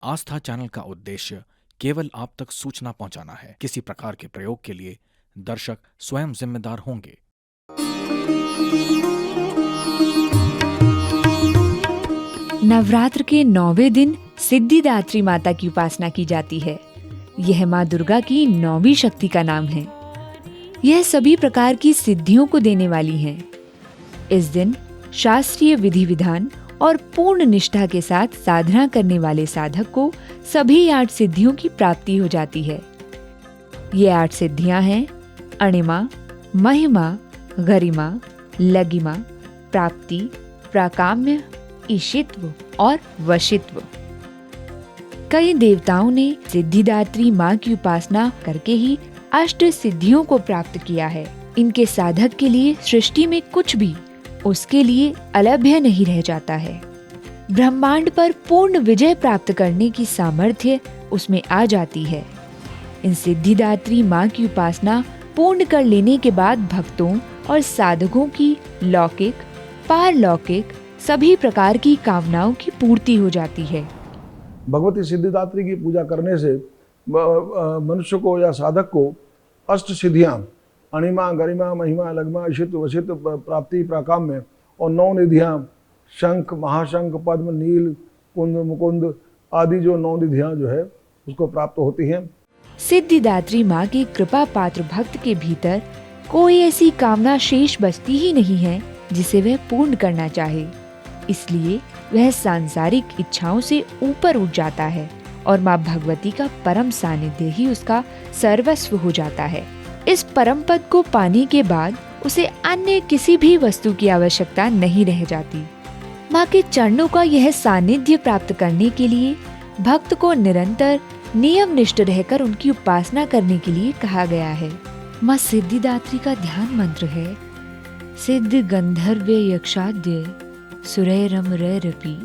आस्था channel का उद्देश्य केवल आप तक सूचना पहुंचाना है। किसी प्रकार के प्रयोग के लिए दर्शक स्वयं जिम्मेदार होंगे। नवरात्र के 9वें दिन सिद्धिदात्री माता की उपासना की जाती है। यह माँ दुर्गा की 9वीं शक्ति का नाम है। यह सभी प्रकार की सिद्धियों को देने वाली हैं। इस दिन शास्त्रीय विधि विधान और पूर्ण निष्ठा के साथ साधना करने वाले साधक को सभी 8 सिद्धियों की प्राप्ति हो जाती है। ये 8 सिद्धियां हैं अणिमा, महिमा, गरिमा, लगिमा, प्राप्ति, प्राकाम्य, ईशित्व और वशित्व। कई देवताओं ने सिद्धिदात्री माँ की उपासना करके ही 8 सिद्धियों को प्राप्त किया है। इनके साधक के लिए सृष्टि में कुछ भी उसके लिए अलभ्य नहीं रह जाता है। ब्रह्मांड पर पूर्ण विजय प्राप्त करने की सामर्थ्य उसमें आ जाती है। इन सिद्धिदात्री माँ की उपासना पूर्ण कर लेने के बाद भक्तों और साधकों की लौकिक, पारलौकिक सभी प्रकार की कामनाओं की पूर्ति हो जाती है। भगवती सिद्धिदात्री की पूजा करने से मनुष्य को या साधक को 8 सिद्धियां अणिमा, गरिमा, महिमा, लग्मा, ईशित्व, वशित्व, प्राप्ति, प्राकाम्य और 9 निधियां शंख, महाशंख, पद्म, नील, कुंद, मुकुंद आदि जो 9 निधियां जो है उसको प्राप्त होती हैं। सिद्धिदात्री माँ के कृपा पात्र भक्त के भीतर कोई ऐसी कामना शेष बचती ही नहीं है जिसे वह पूर्ण करना चाहे। इसलिए वह सांसारिक इच्छाओं से ऊपर उठ जाता है और माँ भगवती का परम सानिध्य ही उसका सर्वस्व हो जाता है। इस परम पद को पाने के बाद उसे अन्य किसी भी वस्तु की आवश्यकता नहीं रह जाती। माँ के चरणों का यह सानिध्य प्राप्त करने के लिए भक्त को निरंतर नियम निष्ठ रहकर उनकी उपासना करने के लिए कहा गया है। माँ सिद्धिदात्री का ध्यान मंत्र है सिद्ध गंधर्व यक्षाद्य सुरैरमरैरपि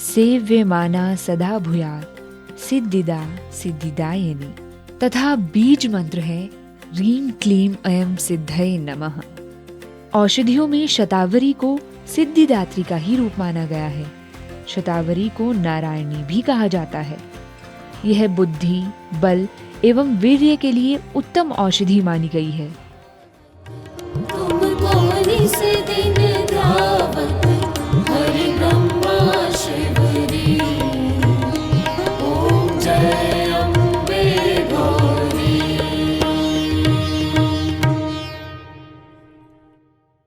सेव्यमाना सदा भूयात् सिद्धिदा सिद्धिदायिनी। तथा बीज मंत्र है ह्रीं क्लीं ऐं सिद्धये नमः। औषधियों में शतावरी को सिद्धिदात्री का ही रूप माना गया है। शतावरी को नारायणी भी कहा जाता है। यह बुद्धि, बल एवं वीर्य के लिए उत्तम औषधि मानी गई है। तुम कौन से दिन